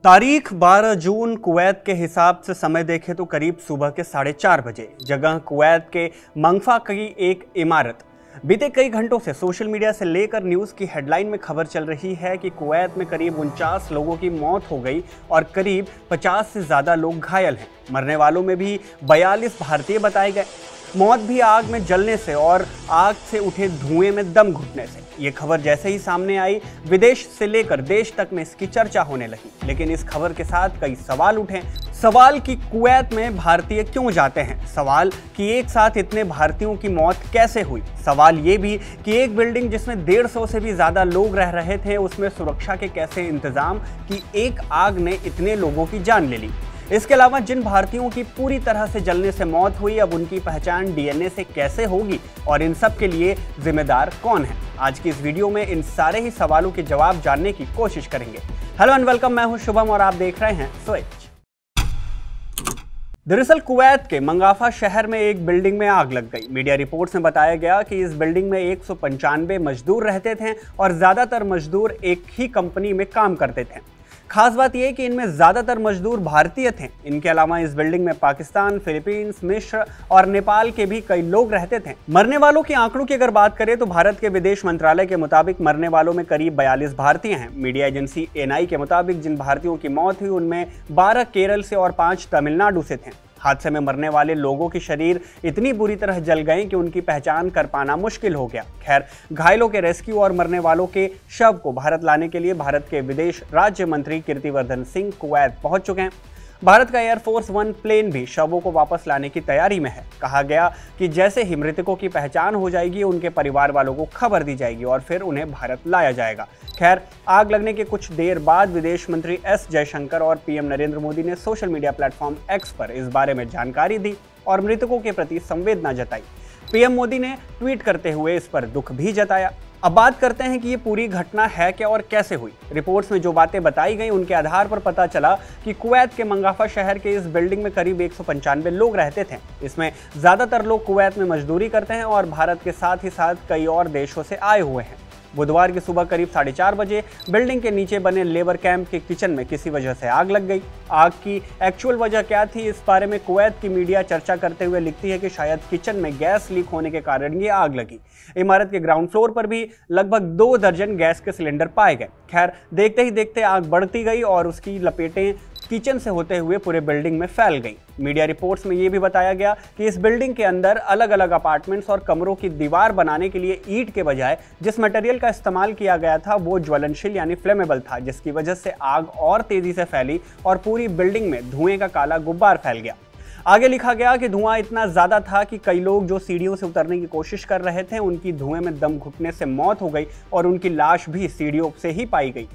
तारीख 12 जून कुवैत के हिसाब से समय देखें तो करीब सुबह के 4:30 बजे। जगह कुवैत के मंगफा की एक इमारत। बीते कई घंटों से सोशल मीडिया से लेकर न्यूज़ की हेडलाइन में खबर चल रही है कि कुवैत में करीब 49 लोगों की मौत हो गई और करीब 50 से ज़्यादा लोग घायल हैं। मरने वालों में भी 42 भारतीय बताए गए। मौत भी आग में जलने से और आग से उठे धुएं में दम घुटने से। ये खबर जैसे ही सामने आई, विदेश से लेकर देश तक में इसकी चर्चा होने लगी। लेकिन इस खबर के साथ कई सवाल उठे। सवाल कि कुवैत में भारतीय क्यों जाते हैं, सवाल कि एक साथ इतने भारतीयों की मौत कैसे हुई, सवाल ये भी कि एक बिल्डिंग जिसमें 150 से भी ज़्यादा लोग रह रहे थे, उसमें सुरक्षा के कैसे इंतजाम कि एक आग ने इतने लोगों की जान ले ली। इसके अलावा जिन भारतीयों की पूरी तरह से जलने से मौत हुई, अब उनकी पहचान डीएनए से कैसे होगी और इन सब के लिए जिम्मेदार कौन है। आज की इस वीडियो में इन सारे ही सवालों के जवाब जानने की कोशिश करेंगे। हेलो एंड वेलकम, मैं हूं शुभम और आप देख रहे हैं स्विच। दरअसल कुवैत के मंगाफा शहर में एक बिल्डिंग में आग लग गई। मीडिया रिपोर्ट्स में बताया गया कि इस बिल्डिंग में 195 मजदूर रहते थे और ज्यादातर मजदूर एक ही कंपनी में काम करते थे। खास बात यह कि इनमें ज्यादातर मजदूर भारतीय थे। इनके अलावा इस बिल्डिंग में पाकिस्तान, फिलीपींस, मिस्र और नेपाल के भी कई लोग रहते थे। मरने वालों के आंकड़ों की अगर बात करें तो भारत के विदेश मंत्रालय के मुताबिक मरने वालों में करीब 42 भारतीय हैं। मीडिया एजेंसी एनआई के मुताबिक जिन भारतीयों की मौत हुई उनमें 12 केरल से और 5 तमिलनाडु से थे। हादसे में मरने वाले लोगों के शरीर इतनी बुरी तरह जल गए कि उनकी पहचान कर पाना मुश्किल हो गया। खैर, घायलों के रेस्क्यू और मरने वालों के शव को भारत लाने के लिए भारत के विदेश राज्य मंत्री कीर्तिवर्धन सिंह कुवैत पहुंच चुके हैं। भारत का एयरफोर्स 1 प्लेन भी शवों को वापस लाने की तैयारी में है। कहा गया कि जैसे ही मृतकों की पहचान हो जाएगी, उनके परिवार वालों को खबर दी जाएगी और फिर उन्हें भारत लाया जाएगा। खैर, आग लगने के कुछ देर बाद विदेश मंत्री एस जयशंकर और पीएम नरेंद्र मोदी ने सोशल मीडिया प्लेटफॉर्म एक्स पर इस बारे में जानकारी दी और मृतकों के प्रति संवेदना जताई। पीएम मोदी ने ट्वीट करते हुए इस पर दुख भी जताया। अब बात करते हैं कि ये पूरी घटना है क्या और कैसे हुई। रिपोर्ट्स में जो बातें बताई गई उनके आधार पर पता चला कि कुवैत के मंगाफा शहर के इस बिल्डिंग में करीब 195 लोग रहते थे। इसमें ज़्यादातर लोग कुवैत में मजदूरी करते हैं और भारत के साथ ही साथ कई और देशों से आए हुए हैं। बुधवार की सुबह करीब 4:30 बजे बिल्डिंग के नीचे बने लेबर कैंप के किचन में किसी वजह से आग लग गई। आग की एक्चुअल वजह क्या थी, इस बारे में कुवैत की मीडिया चर्चा करते हुए लिखती है कि शायद किचन में गैस लीक होने के कारण ये आग लगी। इमारत के ग्राउंड फ्लोर पर भी लगभग 2 दर्जन गैस के सिलेंडर पाए गए। खैर, देखते ही देखते आग बढ़ती गई और उसकी लपेटें किचन से होते हुए पूरे बिल्डिंग में फैल गई। मीडिया रिपोर्ट्स में यह भी बताया गया कि इस बिल्डिंग के अंदर अलग अलग अपार्टमेंट्स और कमरों की दीवार बनाने के लिए ईंट के बजाय जिस मटेरियल का इस्तेमाल किया गया था वो ज्वलनशील यानी फ्लेमेबल था, जिसकी वजह से आग और तेजी से फैली और पूरी बिल्डिंग में धुएं का काला गुब्बार फैल गया। आगे लिखा गया कि धुआं इतना ज्यादा था कि कई लोग जो सीढ़ियों से उतरने की कोशिश कर रहे थे उनकी धुएं में दम घुटने से मौत हो गई और उनकी लाश भी सीढ़ियों से ही पाई गई।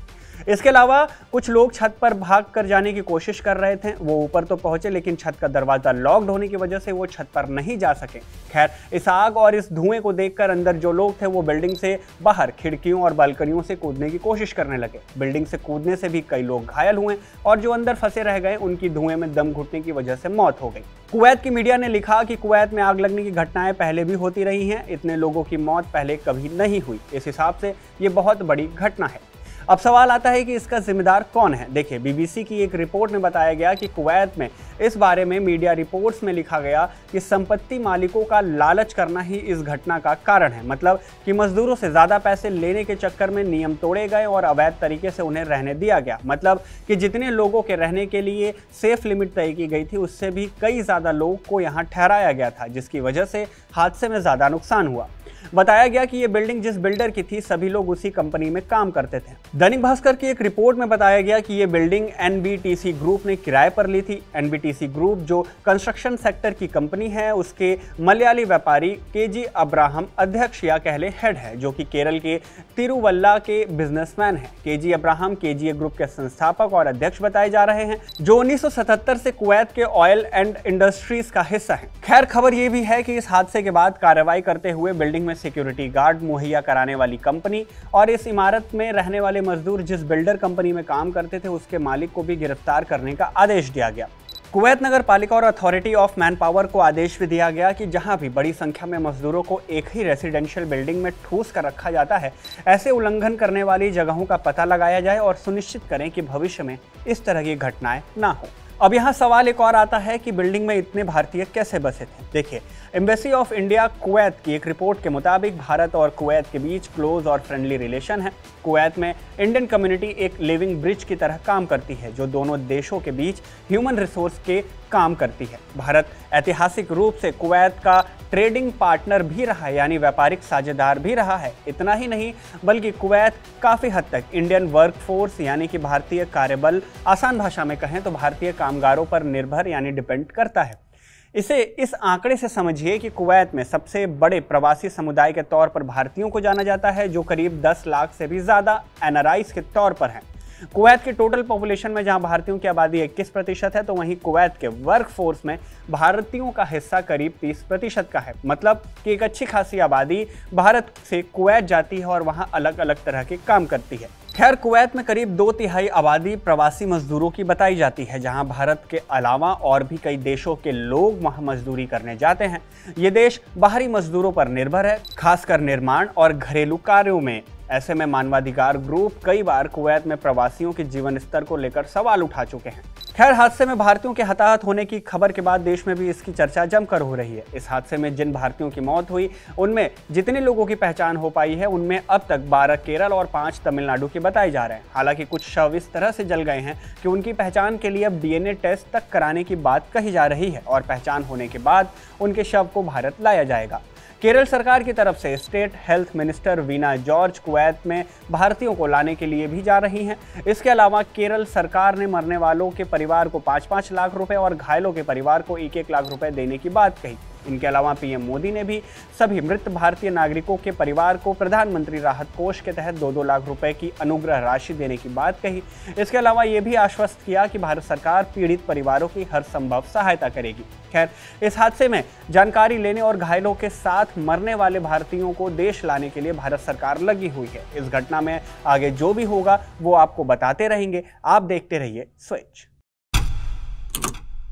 इसके अलावा कुछ लोग छत पर भाग कर जाने की कोशिश कर रहे थे। वो ऊपर तो पहुंचे लेकिन छत का दरवाजा लॉक्ड होने की वजह से वो छत पर नहीं जा सके। खैर, इस आग और इस धुएं को देखकर अंदर जो लोग थे वो बिल्डिंग से बाहर खिड़कियों और बालकनियों से कूदने की कोशिश करने लगे। बिल्डिंग से कूदने से भी कई लोग घायल हुए और जो अंदर फंसे रह गए उनकी धुएं में दम घुटने की वजह से मौत हो गई। कुवैत की मीडिया ने लिखा कि कुवैत में आग लगने की घटनाएं पहले भी होती रही हैं, इतने लोगों की मौत पहले कभी नहीं हुई। इस हिसाब से ये बहुत बड़ी घटना है। अब सवाल आता है कि इसका जिम्मेदार कौन है। देखिए, बीबीसी की एक रिपोर्ट में बताया गया कि कुवैत में इस बारे में मीडिया रिपोर्ट्स में लिखा गया कि संपत्ति मालिकों का लालच करना ही इस घटना का कारण है। मतलब कि मजदूरों से ज़्यादा पैसे लेने के चक्कर में नियम तोड़े गए और अवैध तरीके से उन्हें रहने दिया गया। मतलब कि जितने लोगों के रहने के लिए सेफ लिमिट तय की गई थी उससे भी कई ज़्यादा लोगों को यहाँ ठहराया गया था, जिसकी वजह से हादसे में ज़्यादा नुकसान हुआ। बताया गया कि ये बिल्डिंग जिस बिल्डर की थी सभी लोग उसी कंपनी में काम करते थे। दैनिक भास्कर की एक रिपोर्ट में बताया गया कि ये बिल्डिंग एनबीटीसी ग्रुप ने किराए पर ली थी। एनबीटीसी ग्रुप जो कंस्ट्रक्शन सेक्टर की कंपनी है, उसके मलयाली व्यापारी केजी अब्राहम अध्यक्ष या कहले हेड है, जो कि केरल के तिरुवल्ला के बिजनेसमैन है। केजी अब्राहम केजीए ग्रुप के संस्थापक और अध्यक्ष बताए जा रहे हैं, जो 1977 से कुवैत के ऑयल एंड इंडस्ट्रीज का हिस्सा है। खैर, खबर ये भी है कि इस हादसे के बाद कार्रवाई करते हुए बिल्डिंग में सिक्योरिटी गार्ड मुहैया कराने वाली कंपनी और इस इमारत में रहने वाले मजदूर जिस बिल्डर कंपनी में काम करते थे उसके मालिक को भी गिरफ्तार करने का आदेश दिया गया। कुवैत नगर पालिका और अथॉरिटी ऑफ मैन पावर को आदेश भी दिया गया कि जहां भी बड़ी संख्या में मजदूरों को एक ही रेसिडेंशियल बिल्डिंग में ठूस कर रखा जाता है, ऐसे उल्लंघन करने वाली जगहों का पता लगाया जाए और सुनिश्चित करें कि भविष्य में इस तरह की घटनाएं ना हो। अब यहाँ सवाल एक और आता है कि बिल्डिंग में इतने भारतीय कैसे बसे थे। देखिए, एम्बेसी ऑफ इंडिया कुवैत की एक रिपोर्ट के मुताबिक भारत और कुवैत के बीच क्लोज और फ्रेंडली रिलेशन है। कुवैत में इंडियन कम्युनिटी एक लिविंग ब्रिज की तरह काम करती है जो दोनों देशों के बीच ह्यूमन रिसोर्स के काम करती है। भारत ऐतिहासिक रूप से कुवैत का ट्रेडिंग पार्टनर भी रहा है, यानी व्यापारिक साझेदार भी रहा है। इतना ही नहीं बल्कि कुवैत काफ़ी हद तक इंडियन वर्कफोर्स यानी कि भारतीय कार्यबल, आसान भाषा में कहें तो भारतीय कामगारों पर निर्भर यानी डिपेंड करता है। इस आंकड़े से समझिए कि कुवैत में सबसे बड़े प्रवासी समुदाय के तौर पर भारतीयों को जाना जाता है, जो करीब 10 लाख से भी ज़्यादा एनआरआईज के तौर पर हैं। कुवैत के टोटल पॉपुलेशन में जहां भारतीयों की आबादी 21% है, तो वहीं कुवैत के वर्कफोर्स में भारतीयों का हिस्सा करीब 30% का है। मतलब कि एक अच्छी खासी आबादी भारत से कुवैत जाती है और वहां अलग अलग तरह के काम करती है। खैर, कुवैत में करीब 2/3 आबादी प्रवासी मजदूरों की बताई जाती है, जहां भारत के अलावा और भी कई देशों के लोग वहां मजदूरी करने जाते हैं। ये देश बाहरी मजदूरों पर निर्भर है, खासकर निर्माण और घरेलू कार्यों में। ऐसे में मानवाधिकार ग्रुप कई बार कुवैत में प्रवासियों के जीवन स्तर को लेकर सवाल उठा चुके हैं। खैर, हादसे में भारतीयों के हताहत होने की खबर के बाद देश में भी इसकी चर्चा जमकर हो रही है। इस हादसे में जिन भारतीयों की मौत हुई, उनमें जितने लोगों की पहचान हो पाई है, उनमें अब तक 12 केरल और 5 तमिलनाडु के बताए जा रहे हैं। हालांकि कुछ शव इस तरह से जल गए हैं कि उनकी पहचान के लिए अब डीएनए टेस्ट तक कराने की बात कही जा रही है और पहचान होने के बाद उनके शव को भारत लाया जाएगा। केरल सरकार की तरफ से state health minister Veena George Kuwait में भारतीयों को लाने के लिए भी जा रही हैं। इसके अलावा केरल सरकार ने मरने वालों के परिवार को 5-5 लाख रुपए और घायलों के परिवार को 1-1 लाख रुपए देने की बात कही। इनके अलावा पीएम मोदी ने भी सभी मृत भारतीय नागरिकों के परिवार को प्रधानमंत्री राहत कोष के तहत 2-2 लाख रुपए की अनुग्रह राशि देने की बात कही। इसके अलावा ये भी आश्वस्त किया कि भारत सरकार पीड़ित परिवारों की हर संभव सहायता करेगी। खैर, इस हादसे में जानकारी लेने और घायलों के साथ मरने वाले भारतीयों को देश लाने के लिए भारत सरकार लगी हुई है। इस घटना में आगे जो भी होगा वो आपको बताते रहेंगे। आप देखते रहिए स्विच।